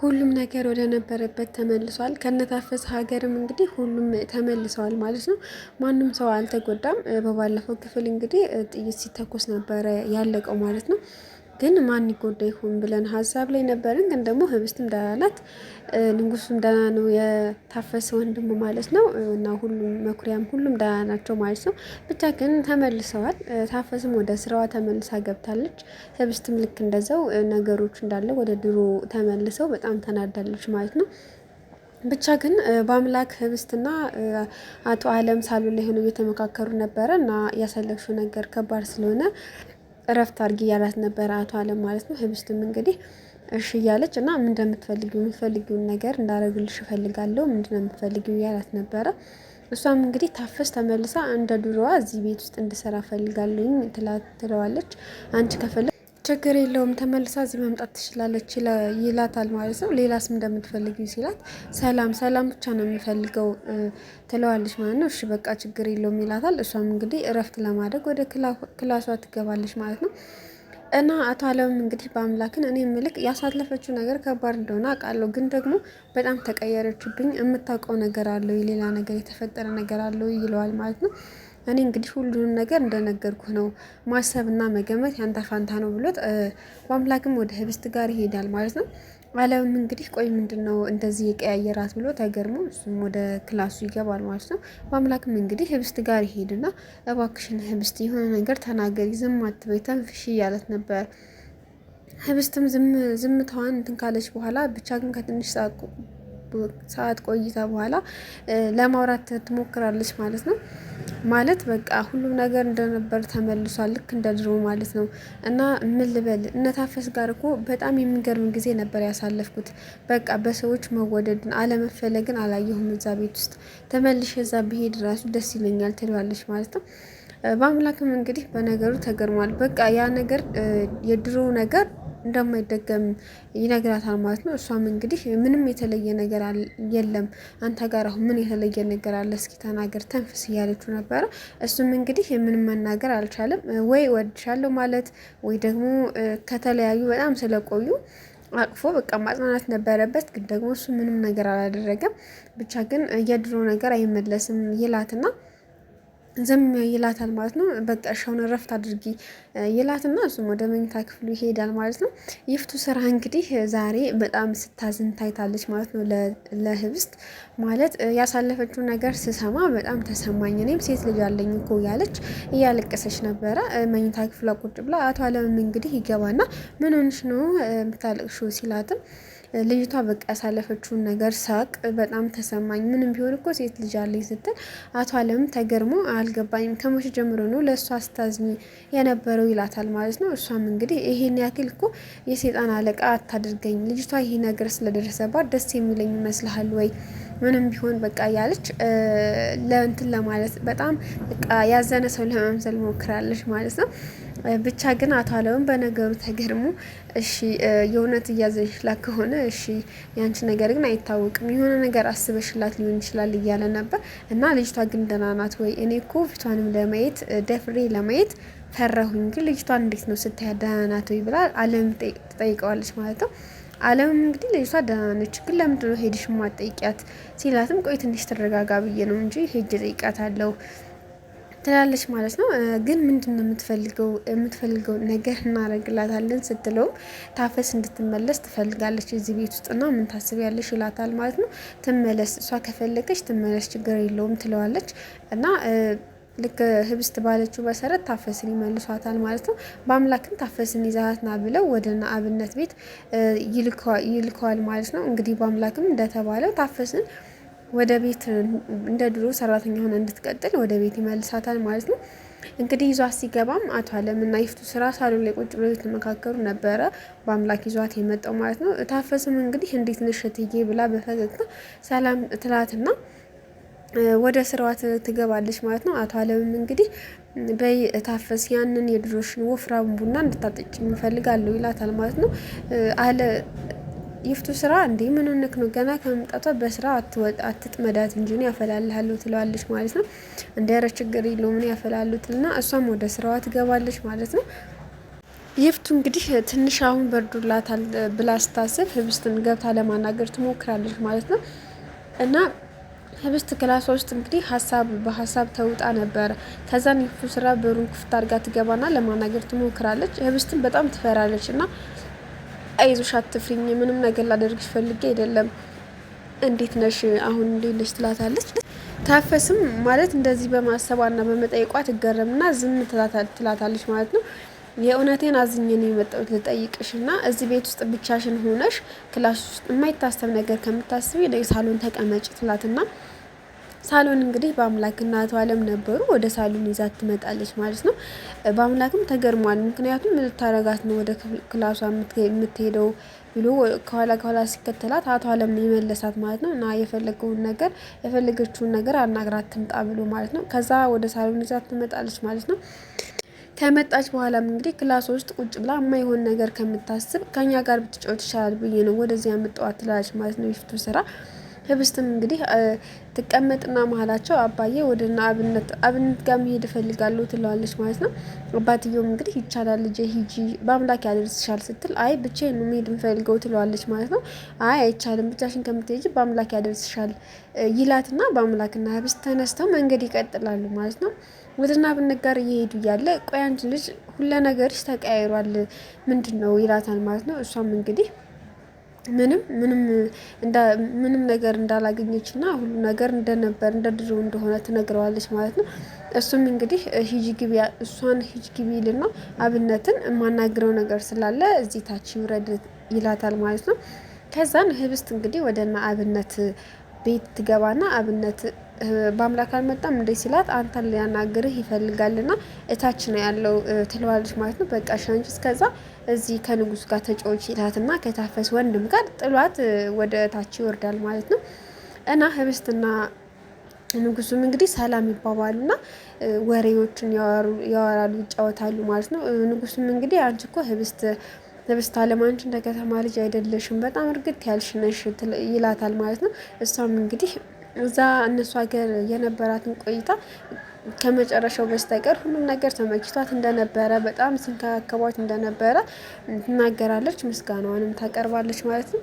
ሁሉም ነገር ወደ ነበረበት ተመልሷል። ከነታፈሰ ሀገርም እንግዲህ ሁሉም ተመልሰዋል ማለት ነው። ማንም ሰው አልተጎዳም። በባለፈው ክፍል እንግዲህ ጥይት ሲተኮስ ነበረ ያለቀው ማለት ነው። ግን ማን ይጎዳ ይሆን ብለን ሀሳብ ላይ ነበርን። ግን ደግሞ ህብስትም ደህና ናት፣ ንጉሱም ደህና ነው፣ የታፈሰ ወንድም ማለት ነው እና ሁሉም መኩሪያም ሁሉም ደህና ናቸው ማለት ነው። ብቻ ግን ተመልሰዋል። ታፈስም ወደ ስራዋ ተመልሳ ገብታለች። ህብስትም ልክ እንደዛው ነገሮች እንዳለ ወደ ድሮ ተመልሰው በጣም ተናዳለች ማለት ነው። ብቻ ግን በአምላክ ህብስትና አቶ አለም ሳሎን ላይ ሆነው እየተመካከሩ ነበረ እና ያሳለፍሽው ነገር ከባድ ስለሆነ እረፍት አድርጊ እያላት ነበረ አቶ አለም ማለት ነው። ህብስትም እንግዲህ እሺ እያለች እና ምን እንደምትፈልጊው የምትፈልጊውን ነገር እንዳደረግልሽ እፈልጋለሁ፣ ምንድነው የምትፈልጊው እያላት ነበረ። እሷም እንግዲህ ታፈስ ተመልሳ እንደ ድሮዋ እዚህ ቤት ውስጥ እንድሰራ እፈልጋለሁኝ ትለዋለች። አንቺ ከፈለግሽ ችግር የለውም ተመልሳ እዚህ መምጣት ትችላለች ይላታል ማለት ነው። ሌላስ እንደምትፈልጊው ሲላት ሰላም ሰላም ብቻ ነው የሚፈልገው ትለዋለች ማለት ነው። እሺ በቃ ችግር የለውም ይላታል። እሷም እንግዲህ እረፍት ለማድረግ ወደ ክላሷ ትገባለች ማለት ነው። እና አቶ አለም እንግዲህ በአምላክን እኔ ምልክ ያሳለፈችው ነገር ከባድ እንደሆነ አውቃለሁ፣ ግን ደግሞ በጣም ተቀየረችብኝ፣ የምታውቀው ነገር አለው፣ የሌላ ነገር የተፈጠረ ነገር አለው ይለዋል ማለት ነው። እኔ እንግዲህ ሁሉንም ነገር እንደነገርኩህ ነው፣ ማሰብና መገመት ያንተ ፋንታ ነው ብሎት በአምላክም ወደ ህብስት ጋር ይሄዳል ማለት ነው። አለምም እንግዲህ ቆይ ምንድነው እንደዚህ የቀያየራት ብሎ ተገርሞ እሱም ወደ ክላሱ ይገባል ማለት ነው። በአምላክም እንግዲህ ህብስት ጋር ይሄድና እባክሽን ህብስት የሆነ ነገር ተናገሪ፣ ዝም አትበይ፣ ተንፍሺ እያለት ነበር። ህብስትም ዝምታዋን እንትን ካለች በኋላ ብቻ ግን ከትንሽ ሰዓት ቆይታ በኋላ ለማውራት ትሞክራለች ማለት ነው። ማለት በቃ ሁሉም ነገር እንደነበር ተመልሷል፣ ልክ እንደ ድሮ ማለት ነው። እና ምን ልበል እነታፈስ ጋር እኮ በጣም የሚገርም ጊዜ ነበር ያሳለፍኩት። በቃ በሰዎች መወደድን አለመፈለግን አላየሁም። እዛ ቤት ውስጥ ተመልሼ እዛ ብሄድ ራሱ ደስ ይለኛል ትለዋለች ማለት ነው። በአምላክም እንግዲህ በነገሩ ተገርሟል። በቃ ያ ነገር የድሮ ነገር እንደማይደገም ይነግራታል ማለት ነው። እሷም እንግዲህ ምንም የተለየ ነገር የለም አንተ ጋር አሁን ምን የተለየ ነገር አለ እስኪ ተናገር፣ ተንፍስ እያለችው ነበረ። እሱም እንግዲህ ምንም መናገር አልቻለም። ወይ ወድሻለሁ ማለት ወይ ደግሞ ከተለያዩ በጣም ስለቆዩ አቅፎ በቃ ማጽናናት ነበረበት። ግን ደግሞ እሱ ምንም ነገር አላደረገም። ብቻ ግን የድሮ ነገር አይመለስም ይላትና ዝም ይላታል ማለት ነው። በቃ ሻውን እረፍት አድርጊ ይላትና እሱም ወደ መኝታ ክፍሉ ይሄዳል ማለት ነው። ይፍቱ ስራ እንግዲህ ዛሬ በጣም ስታዝን ታይታለች ማለት ነው። ለህብስት ማለት ያሳለፈችው ነገር ስሰማ በጣም ተሰማኝ፣ እኔም ሴት ልጅ አለኝ እኮ ያለች እያለቀሰች ነበረ መኝታ ክፍሏ ቁጭ ብላ። አቶ አለምም እንግዲህ ይገባና ምን ሆንሽ ነው የምታለቅሽው ሲላትም ልጅቷ በቃ ያሳለፈችውን ነገር ሳቅ በጣም ተሰማኝ፣ ምንም ቢሆን እኮ ሴት ልጅ አለኝ ስትል አቶ አለም ተገርሞ አልገባኝም፣ ከመቼ ጀምሮ ነው ለእሷ አስታዝኝ የነበረው ይላታል ማለት ነው። እሷም እንግዲህ ይሄን ያክል እኮ የሴጣን አለቃ አታድርገኝ፣ ልጅቷ ይሄ ነገር ስለደረሰባት ደስ የሚለኝ ይመስልሃል ወይ? ምንም ቢሆን በቃ ያለች ለእንትን ለማለት በጣም በቃ ያዘነ ሰው ለመምሰል ሞክራለች ማለት ነው። ብቻ ግን አቶ አለምን በነገሩ ተገርሞ እሺ የእውነት እያዘንሽላት ከሆነ እሺ፣ ያንቺ ነገር ግን አይታወቅም፣ የሆነ ነገር አስበሽላት ሊሆን ይችላል እያለ ነበር። እና ልጅቷ ግን ደህና ናት ወይ? እኔ እኮ ፊቷንም ለማየት ደፍሬ ለማየት ፈራሁኝ፣ ግን ልጅቷን እንዴት ነው ስታያ ደህና ናት ወይ ብላ አለም ትጠይቀዋለች ማለት ነው። አለምም እንግዲህ ልጅቷ ደህና ነች፣ ግን ለምንድነው ሄድሽ ማጠይቂያት ሲላትም ቆይ ትንሽ ተረጋጋ ብዬ ነው እንጂ ሄጅ ጠይቃታለሁ ትላለች ማለት ነው። ግን ምንድነው የምትፈልገው ነገር እናደርግላታለን ስትለውም ታፈስ እንድትመለስ ትፈልጋለች እዚህ ቤት ውስጥና ምን ታስቢያለሽ ይላታል ማለት ነው። ትመለስ፣ እሷ ከፈለገች ትመለስ፣ ችግር የለውም ትለዋለች እና ልክ ህብስት ባለችው መሰረት ታፈስን ይመልሷታል ማለት ነው። በአምላክም ታፈስን ይዛት ና ብለው ወደ አብነት ቤት ይልከዋል ማለት ነው። እንግዲህ በአምላክም እንደተባለው ታፈስን ወደ ቤት እንደ ድሮ ሰራተኛ ሆነ እንድትቀጥል ወደ ቤት ይመልሳታል ማለት ነው። እንግዲህ ይዟት ሲገባም አቶ አለም እና ይፍቱ ስራ ሳሎን ላይ ቁጭ ብለው የተመካከሩ ነበረ። በአምላክ ይዟት የመጣው ማለት ነው። ታፈስም እንግዲህ እንዴት ነሽ እትዬ ብላ በፈገግታ ሰላም ትላትና ወደ ስራዋ ትገባለች ማለት ነው። አቶ አለምም እንግዲህ በይ ታፈስ ያንን የድሮሽን ወፍራም ቡና እንድታጠጭ እንፈልጋለሁ ይላታል ማለት ነው። አለ ይፍቱ ስራ እንዴ ምን ሆነክ ነው? ገና ከመምጣቷ በስራ አትጥመዳት እንጂ ነው ያፈላልሃለሁ ትለዋለች ማለት ነው። እንደ ኧረ ችግር የለውም ምን ያፈላሉ ትልና እሷም ወደ ስራዋ ትገባለች ማለት ነው። ይፍቱ እንግዲህ ትንሽ አሁን በርዶላታል ብላ ስታስብ ህብስትን ገብታ ለማናገር ትሞክራለች ማለት ነው። እና ህብስት ክላሷ ውስጥ እንግዲህ በሀሳብ ተውጣ ነበረ። ከዛን ይፍቱ ስራ በሩን ክፍት አድርጋ ትገባና ለማናገር ትሞክራለች። ህብስትን በጣም ትፈራለች እና አይዞሽ አትፍሪኝ፣ ምንም ነገር ላደርግሽ ፈልጌ አይደለም፣ እንዴት ነሽ አሁን እንዴት ነሽ ትላታለች። ታፈስም ማለት እንደዚህ በማሰቧና በመጠየቋ ትገረምና ዝም ትላታለች ማለት ነው። የእውነቴን አዝኜ ነው የመጣሁት ልጠይቅሽ እና እዚህ ቤት ውስጥ ብቻሽን ሆነሽ ክላስ ውስጥ የማይታሰብ ነገር ከምታስቢ ሳሎን ተቀመጭ ትላትና ሳሎን እንግዲህ በአምላክና አቶ አለም ነበሩ። ወደ ሳሎን ይዛት ትመጣለች ማለት ነው። በአምላክም ተገርሟል። ምክንያቱም ልታረጋት ነው ወደ ክላሷ የምትሄደው ብሎ ከኋላ ሲከተላት አቶ አለም የመለሳት ማለት ነው። እና የፈለገችውን ነገር አናግራት ትምጣ ብሎ ማለት ነው። ከዛ ወደ ሳሎን ይዛት ትመጣለች ማለት ነው። ከመጣች በኋላም እንግዲህ ክላስ ውስጥ ቁጭ ብላ የማይሆን ነገር ከምታስብ ከኛ ጋር ብትጫወት ይሻላል ብዬ ነው ወደዚያ ያመጣዋት ትላለች ማለት ነው። ይፍቱ ስራ ህብስትም እንግዲህ ትቀመጥና መሀላቸው አባዬ ወደና አብነት ጋር መሄድ እፈልጋለሁ ትለዋለች ማለት ነው። አባትየውም እንግዲህ ይቻላል ልጄ ሂጂ በአምላክ ያደርስሻል ስትል አይ ብቻዬን ነው መሄድ የምፈልገው ትለዋለች ማለት ነው። አይ አይቻልም ብቻሽን ከምትሄጂ በአምላክ ያደርስሻል ይላትና በአምላክና ህብስት ተነስተው መንገድ ይቀጥላሉ ማለት ነው። ወደና አብነት ጋር እየሄዱ እያለ ቆይ አንቺ ልጅ ሁለ ነገርሽ ተቀያይሯል ምንድን ነው ይላታል ማለት ነው። እሷም እንግዲህ ምንም ነገር እንዳላገኘችና ሁሉ ነገር እንደነበር እንደ ድሮ እንደሆነ ትነግረዋለች ማለት ነው። እሱም እንግዲህ እሷን ሂጂ ግቢ ይልና አብነትን የማናግረው ነገር ስላለ እዚህ ታች ይውረድ ይላታል ማለት ነው። ከዛን ህብስት እንግዲህ ወደና አብነት ቤት ትገባና አብነት በአምላክ አልመጣም እንዴ ሲላት አንተን ሊያናግርህ ይፈልጋልና እታች ነው ያለው ትለዋለች ማለት ነው። በቃ ሻንቺ እስከዛ እዚህ ከንጉስ ጋር ተጫዎች ይላትና ከታፈስ ወንድም ጋር ጥሏት ወደ ታች ይወርዳል ማለት ነው። እና ህብስትና ንጉሱም እንግዲህ ሰላም ይባባሉና ወሬዎችን ያወራሉ ይጫወታሉ ማለት ነው። ንጉሱም እንግዲህ አንቺ እኮ ህብስት አለም አንቺ እንደ ከተማ ልጅ አይደለሽም፣ በጣም እርግጥ ያልሽ ነሽ ይላታል ማለት ነው። እሷም እንግዲህ እዛ እነሱ ሀገር የነበራትን ቆይታ ከመጨረሻው በስተቀር ሁሉም ነገር ተመችቷት እንደነበረ በጣም ሲንከባከቧት እንደነበረ ትናገራለች። ምስጋናዋንም ታቀርባለች ማለት ነው።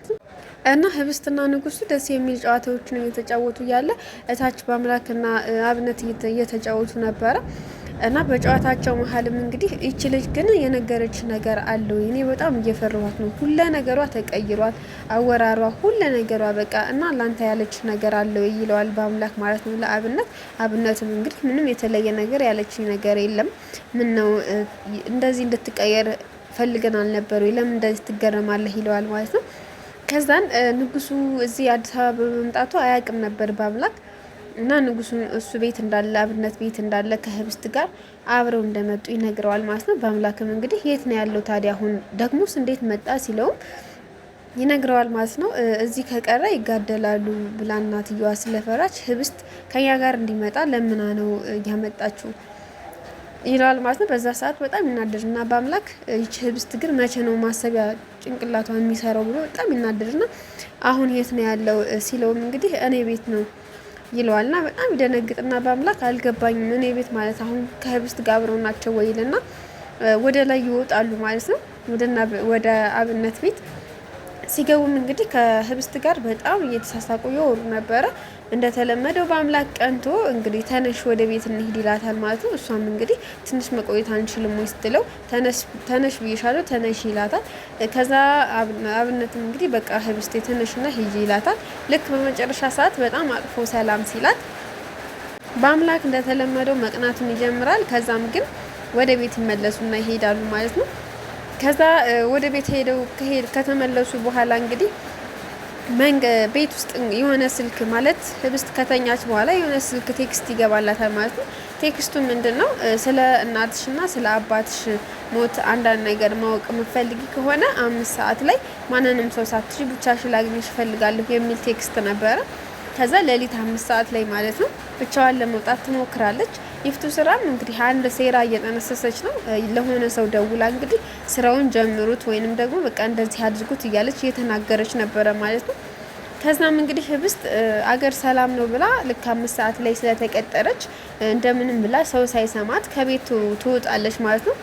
እና ህብስትና ንጉሱ ደስ የሚል ጨዋታዎችን እየተጫወቱ እያለ እታች በአምላክና አብነት እየተጫወቱ ነበረ። እና በጨዋታቸው መሀልም እንግዲህ ይቺ ልጅ ግን የነገረች ነገር አለው እኔ በጣም እየፈራኋት ነው፣ ሁለ ነገሯ ተቀይሯል፣ አወራሯ ሁለ ነገሯ በቃ እና ላንተ ያለች ነገር አለው ይለዋል በአምላክ ማለት ነው ለአብነት። አብነትም እንግዲህ ምንም የተለየ ነገር ያለችኝ ነገር የለም፣ ምን ነው እንደዚህ እንድትቀየር ፈልገን አልነበረ ለምን እንደዚህ ትገረማለህ ይለዋል ማለት ነው። ከዛን ንጉሱ እዚህ አዲስ አበባ በመምጣቱ አያውቅም ነበር በአምላክ እና ንጉሱ እሱ ቤት እንዳለ አብነት ቤት እንዳለ ከህብስት ጋር አብረው እንደመጡ ይነግረዋል ማለት ነው። በአምላክም እንግዲህ የት ነው ያለው ታዲያ አሁን ደግሞስ እንዴት መጣ ሲለውም ይነግረዋል ማለት ነው። እዚህ ከቀረ ይጋደላሉ ብላ እናትየዋ ስለፈራች ህብስት ከኛ ጋር እንዲመጣ ለምና ነው ያመጣችው ይለዋል ማለት ነው። በዛ ሰዓት በጣም ይናደድና በአምላክ ይች ህብስት ግን መቼ ነው ማሰቢያ ጭንቅላቷን የሚሰራው ብሎ በጣም ይናደድና አሁን የት ነው ያለው ሲለውም እንግዲህ እኔ ቤት ነው ይለዋልና በጣም ይደነግጥና በአምላክ አልገባኝም እኔ ቤት ማለት አሁን ከህብስት ጋር አብረው ናቸው ወይልና ወደ ላይ ይወጣሉ ማለት ነው። ወደ አብነት ቤት ሲገቡም እንግዲህ ከህብስት ጋር በጣም እየተሳሳቁ ይወሩ ነበረ። እንደተለመደው በአምላክ ቀንቶ እንግዲህ ተነሽ ወደ ቤት እንሂድ ይላታል ማለት ነው። እሷም እንግዲህ ትንሽ መቆየት አንችልም ወይ ስትለው ተነሽ ብዬሻለሁ ተነሽ ይላታል። ከዛ አብነትም እንግዲህ በቃ ህብስቴ ተነሽና ሂጂ ይላታል። ልክ በመጨረሻ ሰዓት በጣም አቅፎ ሰላም ሲላት በአምላክ እንደተለመደው መቅናቱን ይጀምራል። ከዛም ግን ወደ ቤት ይመለሱና ይሄዳሉ ማለት ነው። ከዛ ወደ ቤት ከተመለሱ በኋላ እንግዲህ ቤት ውስጥ የሆነ ስልክ ማለት ህብስት ከተኛች በኋላ የሆነ ስልክ ቴክስት ይገባላታል ማለት ነው። ቴክስቱ ምንድነው? ስለ እናትሽና ስለ አባትሽ ሞት አንዳንድ ነገር ማወቅ የምትፈልጊ ከሆነ 5 ሰዓት ላይ ማንንም ሰው ሳትሽ ብቻሽን ላግኝሽ እፈልጋለሁ የሚል ቴክስት ነበረ። ከዛ ሌሊት 5 ሰዓት ላይ ማለት ነው ብቻዋን ለመውጣት ትሞክራለች። ይፍቱ ስራም እንግዲህ አንድ ሴራ እየጠነሰሰች ነው። ለሆነ ሰው ደውላ እንግዲህ ስራውን ጀምሩት ወይንም ደግሞ በቃ እንደዚህ አድርጉት እያለች እየተናገረች ነበረ ማለት ነው። ከዛም እንግዲህ ህብስት አገር ሰላም ነው ብላ ልክ 5 ሰዓት ላይ ስለተቀጠረች እንደምንም ብላ ሰው ሳይሰማት ከቤት ትወጣለች ማለት ነው።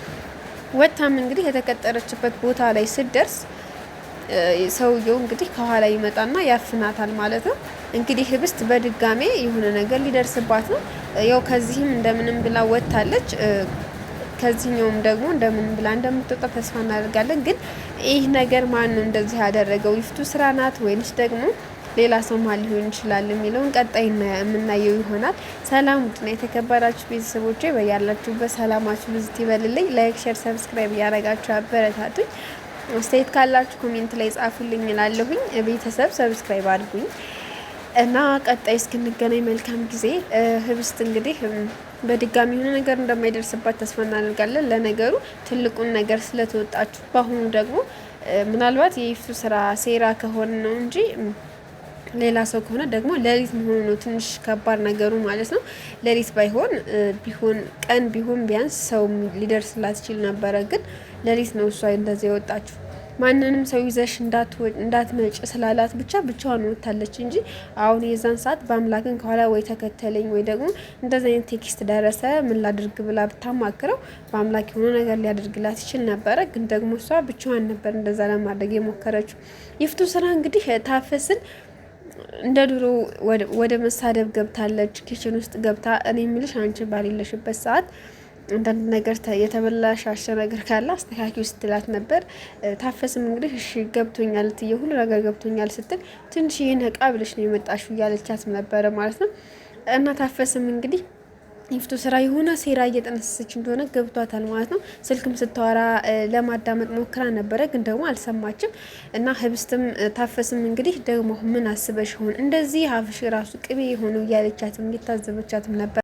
ወታም እንግዲህ የተቀጠረችበት ቦታ ላይ ስትደርስ ሰውየው እንግዲህ ከኋላ ይመጣና ያፍናታል ማለት ነው። እንግዲህ ህብስት በድጋሜ የሆነ ነገር ሊደርስባት ነው። ያው ከዚህም እንደምንም ብላ ወጥታለች። ከዚህኛውም ደግሞ እንደምን ብላ እንደምትወጣ ተስፋ እናደርጋለን። ግን ይህ ነገር ማን ነው እንደዚህ ያደረገው? ይፍቱ ስራ ናት ወይንስ ደግሞ ሌላ ሰው ማን ሊሆን ይችላል የሚለውን ቀጣይ የምናየው ይሆናል። ሰላም ውድና የተከበራችሁ ቤተሰቦቼ በያላችሁበት ሰላማችሁ ብዝት ይበልልኝ። ላይክ፣ ሼር፣ ሰብስክራይብ እያደረጋችሁ አበረታቱኝ። አስተያየት ካላችሁ ኮሜንት ላይ ጻፉልኝ እላለሁኝ። ቤተሰብ ሰብስክራይብ አድርጉኝ እና ቀጣይ እስክንገናኝ መልካም ጊዜ። ህብስት እንግዲህ በድጋሚ የሆነ ነገር እንደማይደርስባት ተስፋ እናደርጋለን። ለነገሩ ትልቁን ነገር ስለተወጣችሁ፣ በአሁኑ ደግሞ ምናልባት የይፍቱ ስራ ሴራ ከሆነ ነው እንጂ ሌላ ሰው ከሆነ ደግሞ ሌሊት መሆኑ ነው ትንሽ ከባድ ነገሩ ማለት ነው። ሌሊት ቢሆን ቀን ቢሆን ቢያንስ ሰው ሊደርስላት ይችል ነበረ። ግን ሌሊት ነው እሷ እንደዚህ የወጣችሁ። ማንንም ሰው ይዘሽ እንዳትመጭ ስላላት ብቻ ብቻዋን ወጥታለች እንጂ አሁን የዛን ሰዓት በአምላክን ከኋላ ወይ ተከተለኝ ወይ ደግሞ እንደዚህ አይነት ቴክስት ደረሰ ምን ላድርግ ብላ ብታማክረው በአምላክ የሆነ ነገር ሊያደርግላት ይችል ነበረ። ግን ደግሞ እሷ ብቻዋን ነበር እንደዛ ለማድረግ የሞከረችው። ይፍቱ ስራ እንግዲህ ታፈስን እንደ ድሮ ወደ መሳደብ ገብታለች። ኪችን ውስጥ ገብታ እኔ የምልሽ አንቺ ባሌለሽበት ሰዓት አንዳንድ ነገር የተበላሻሸ ነገር ካለ አስተካኪው ስትላት ነበር። ታፈስም እንግዲህ እሺ ገብቶኛል እትዬ ሁሉ ነገር ገብቶኛል ስትል ትንሽ ይህን እቃ ብለሽ ነው የመጣሽው እያለቻትም ነበረ ማለት ነው። እና ታፈስም እንግዲህ ይፍቱ ስራ የሆነ ሴራ እየጠነሰሰች እንደሆነ ገብቷታል ማለት ነው። ስልክም ስታወራ ለማዳመጥ ሞክራ ነበረ፣ ግን ደግሞ አልሰማችም። እና ህብስትም ታፈስም እንግዲህ ደግሞ ምን አስበሽ ሆን እንደዚህ አፍሽ ራሱ ቅቤ የሆነው እያለቻትም እየታዘበቻትም ነበር።